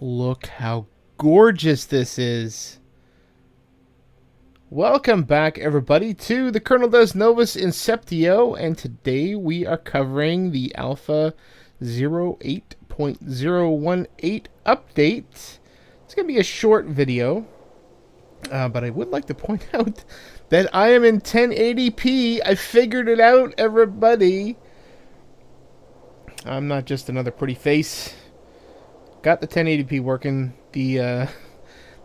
Look how gorgeous this is. Welcome back, everybody, to the Colonel Does Novus Inceptio, and today we are covering the Alpha 08.018 update. It's going to be a short video, but I would like to point out that I am in 1080p. I figured it out, everybody. I'm not just another pretty face. Got the 1080p working. The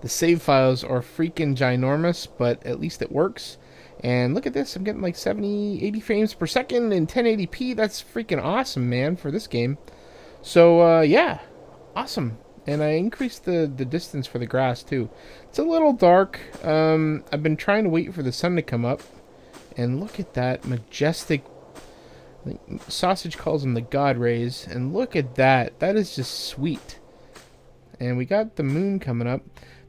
save files are freaking ginormous, but at least it works. And look at this, I'm getting like 70, 80 frames per second in 1080p. That's freaking awesome, man, for this game. So, yeah, awesome. And I increased the distance for the grass, too. It's a little dark. I've been trying to wait for the sun to come up. And look at that majestic... Sausage calls them the God Rays. And look at that. That is just sweet. And we got the moon coming up.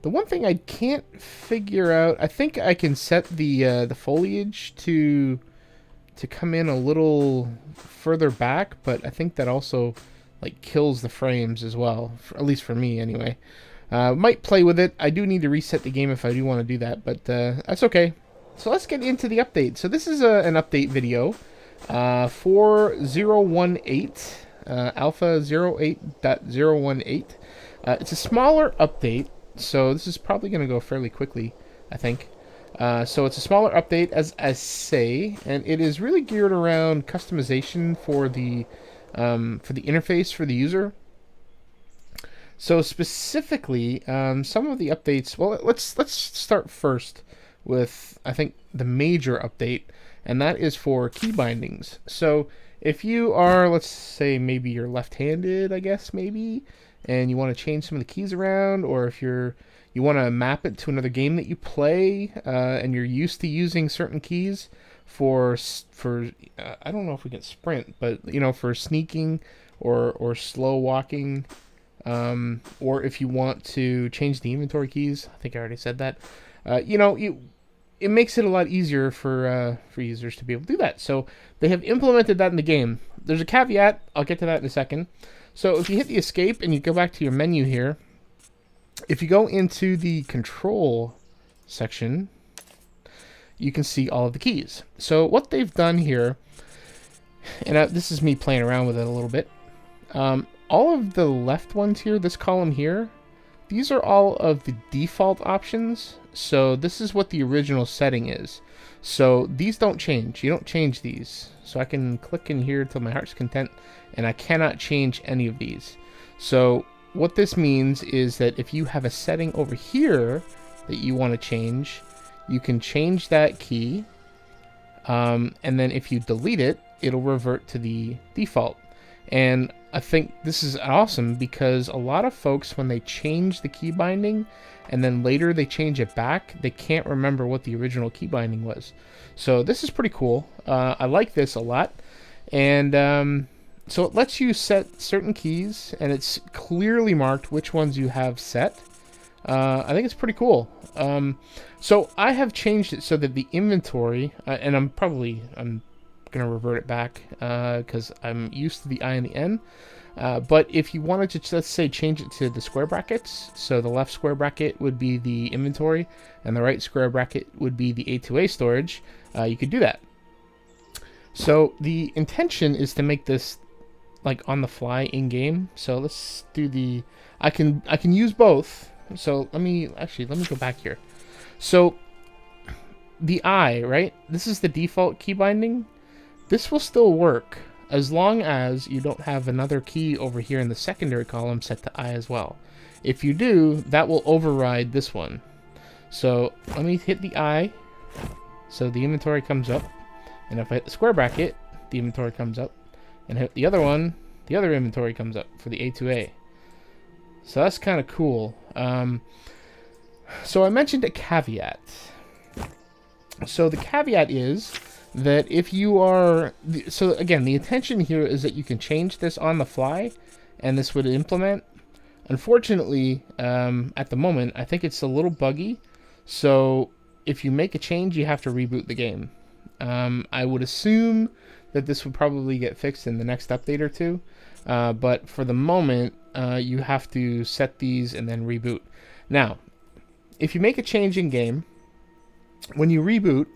The one thing I can't figure out, I think I can set the foliage to come in a little further back, but I think that also like kills the frames as well, at least for me anyway. Might play with it. I do need to reset the game if I do want to do that, but that's okay. So let's get into the update. So this is an update video for 018, Alpha 08.018. It's a smaller update, so this is probably going to go fairly quickly, I think. So it's a smaller update, as I say, and it is really geared around customization for the interface for the user. So specifically, some of the updates. Well, let's start first with, I think, the major update, and that is for key bindings. So if you are, let's say, maybe you're left-handed, I guess maybe, and you want to change some of the keys around, or if you want to map it to another game that you play, and you're used to using certain keys for I don't know if we can sprint, but for sneaking or slow walking, or if you want to change the inventory keys. I think I already said that. It makes it a lot easier for users to be able to do that. So they have implemented that in the game. There's a caveat. I'll get to that in a second. So if you hit the escape and you go back to your menu here, if you go into the control section, you can see all of the keys. So what they've done here, and this is me playing around with it a little bit, all of the left ones here, this column here, these are all of the default options. So this is what the original setting is. So these don't change. You don't change these. So I can click in here till my heart's content, and I cannot change any of these. So what this means is that if you have a setting over here that you want to change, you can change that key, and then if you delete it, it'll revert to the default. And I think this is awesome because a lot of folks, when they change the key binding and then later they change it back, they can't remember what the original key binding was. So this is pretty cool. I like this a lot. And so it lets you set certain keys, and it's clearly marked which ones you have set. I think it's pretty cool. So I have changed it so that the inventory, and I'm going to revert it back because I'm used to the I and the N. But if you wanted to, let's say, change it to the square brackets, so the left square bracket would be the inventory, and the right square bracket would be the A2A storage, you could do that. So the intention is to make this like on the fly in game. So let's do the, I can use both. So let me go back here. So the I, right? This is the default key binding. This will still work as long as you don't have another key over here in the secondary column set to I as well. If you do, that will override this one. So let me hit the I, so the inventory comes up, and if I hit the square bracket, the inventory comes up, and hit the other one, the other inventory comes up for the A2A. So that's kind of cool. So I mentioned a caveat. So the caveat is that if you are, so again, the intention here is that you can change this on the fly, and this would implement. Unfortunately, at the moment, I think it's a little buggy. So if you make a change, you have to reboot the game. I would assume that this would probably get fixed in the next update or two. But for the moment, you have to set these and then reboot. Now, if you make a change in game, when you reboot,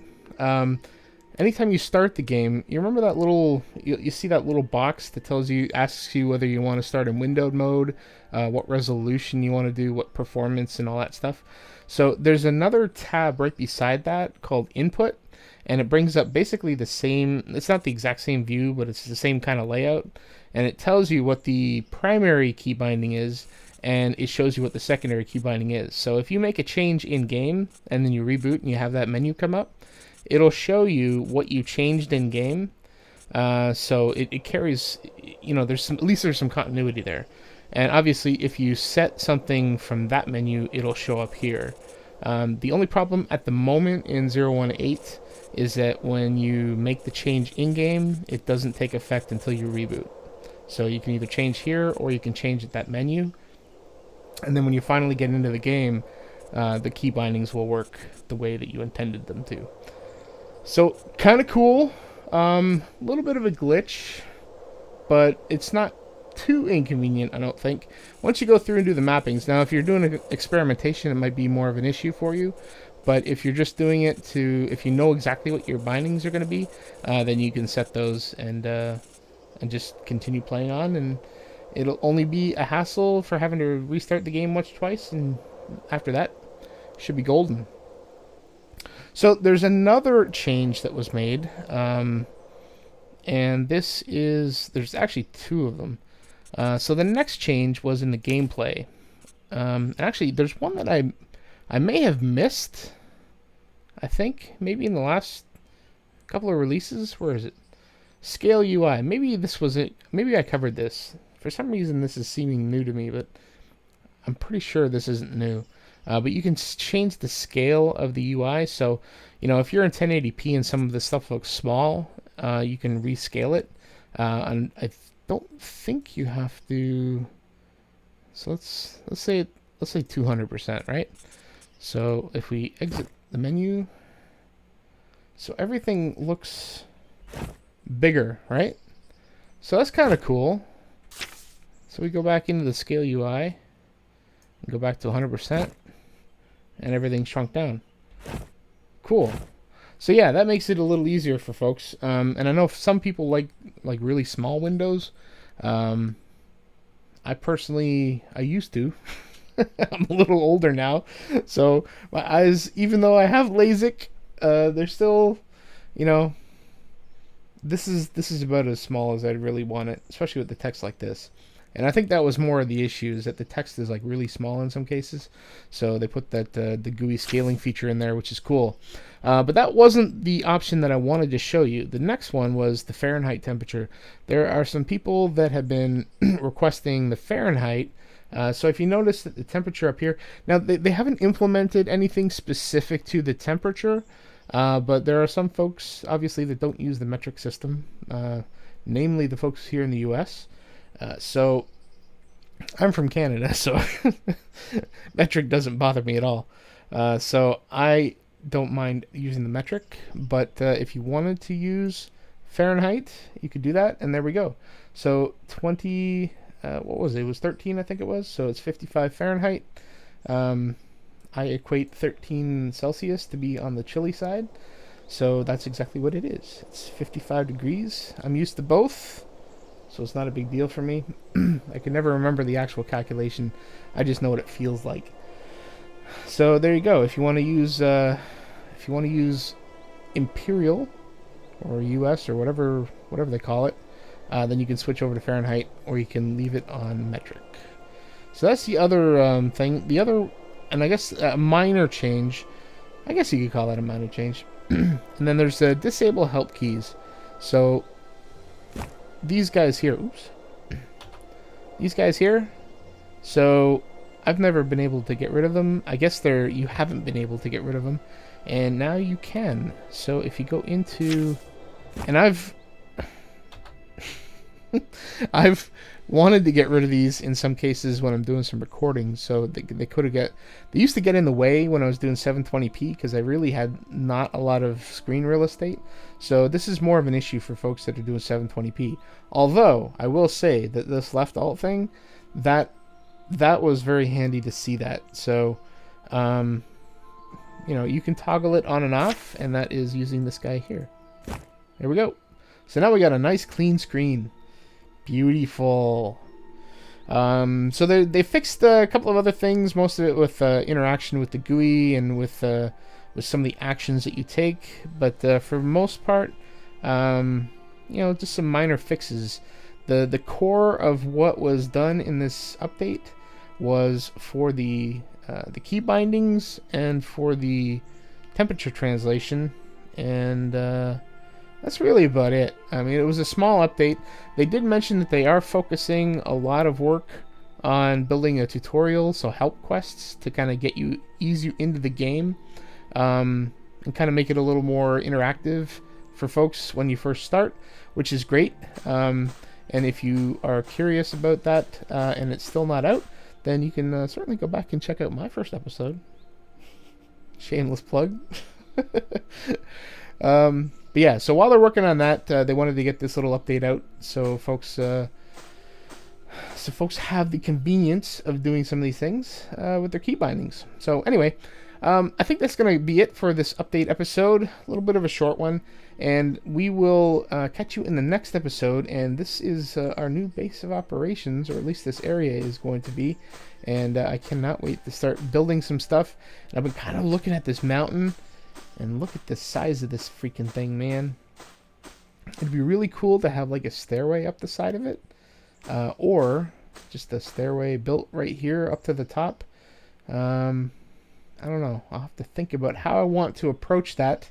anytime you start the game, you remember that little, you see that little box that tells you, asks you whether you want to start in windowed mode, what resolution you want to do, what performance, and all that stuff. So there's another tab right beside that called Input, and it brings up basically the same, it's not the exact same view, but it's the same kind of layout, and it tells you what the primary key binding is, and it shows you what the secondary key binding is. So if you make a change in game and then you reboot and you have that menu come up, it'll show you what you changed in game. So it carries, you know, there's some, at least there's some continuity there. And obviously if you set something from that menu, it'll show up here. The only problem at the moment in 018 is that when you make the change in game, it doesn't take effect until you reboot. So you can either change here or you can change at that menu. And then when you finally get into the game, the key bindings will work the way that you intended them to. So, kind of cool. A little bit of a glitch, but it's not too inconvenient, I don't think. Once you go through and do the mappings, now if you're doing experimentation, it might be more of an issue for you. But if you're just doing it to, if you know exactly what your bindings are going to be, then you can set those and just continue playing on, and it'll only be a hassle for having to restart the game once or twice, and after that, should be golden. So there's another change that was made, and this is, there's actually two of them. So the next change was in the gameplay. Actually, there's one that I may have missed, I think, maybe in the last couple of releases. Where is it? Scale UI. Maybe this was it. Maybe I covered this. For some reason, this is seeming new to me, but I'm pretty sure this isn't new. But you can change the scale of the UI. So, you know, if you're in 1080p and some of the stuff looks small, you can rescale it. And I don't think you have to. So let's say 200%, right? So if we exit the menu, so everything looks bigger, right? So that's kind of cool. So we go back into the scale UI and go back to 100%, and everything shrunk down. Cool. So yeah, that makes it a little easier for folks. And I know some people like really small windows. I personally, I used to. I'm a little older now, so my eyes, even though I have LASIK, they're still, you know, this is about as small as I'd really want it, especially with the text like this. And I think that was more of the issue, is that the text is like really small in some cases. So they put that the GUI scaling feature in there, which is cool. But that wasn't the option that I wanted to show you. The next one was the Fahrenheit temperature. There are some people that have been requesting the Fahrenheit. So if you notice that the temperature up here, now they haven't implemented anything specific to the temperature, but there are some folks, obviously, that don't use the metric system, namely the folks here in the US. So I'm from Canada, so metric doesn't bother me at all. So I don't mind using the metric, but if you wanted to use Fahrenheit, you could do that, and there we go. So 20, what was it? It was 13, I think it was. So it's 55 Fahrenheit. I equate 13 Celsius to be on the chilly side. So that's exactly what it is. It's 55 degrees. I'm used to both, so it's not a big deal for me. I can never remember the actual calculation. I just know what it feels like. So there you go. If you want to use Imperial or US or whatever they call it, then you can switch over to Fahrenheit, or you can leave it on metric. So that's the other thing. The other, and I guess a minor change. I guess you could call that a minor change. And then there's the disable help keys. So these guys here, oops. These guys here. So I've never been able to get rid of them. I guess you haven't been able to get rid of them, and now you can. So if you go into, and I've wanted to get rid of these in some cases when I'm doing some recordings. So they used to get in the way when I was doing 720p, because I really had not a lot of screen real estate. So this is more of an issue for folks that are doing 720p. Although I will say that this left alt thing, that was very handy to see that. So, you can toggle it on and off, and that is using this guy here. There we go. So now we got a nice clean screen. Beautiful. So they fixed a couple of other things, most of it with interaction with the GUI and with some of the actions that you take, but for the most part, just some minor fixes. The core of what was done in this update was for the key bindings and for the temperature translation, and that's really about it. I mean, it was a small update. They did mention that they are focusing a lot of work on building a tutorial, so help quests to kind of ease you into the game, and kind of make it a little more interactive for folks when you first start, which is great. And if you are curious about that and it's still not out, then you can certainly go back and check out my first episode. Shameless plug. But yeah, so while they're working on that, they wanted to get this little update out so folks have the convenience of doing some of these things with their key bindings. So anyway, I think that's going to be it for this update episode. A little bit of a short one, and we will catch you in the next episode. And this is our new base of operations, or at least this area is going to be. And I cannot wait to start building some stuff. And I've been kind of looking at this mountain. And look at the size of this freaking thing, man. It'd be really cool to have like a stairway up the side of it. Or just a stairway built right here up to the top. I don't know. I'll have to think about how I want to approach that.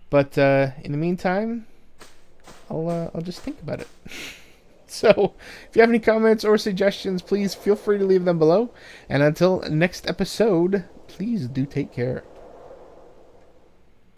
But in the meantime, I'll just think about it. So if you have any comments or suggestions, please feel free to leave them below. And until next episode, please do take care.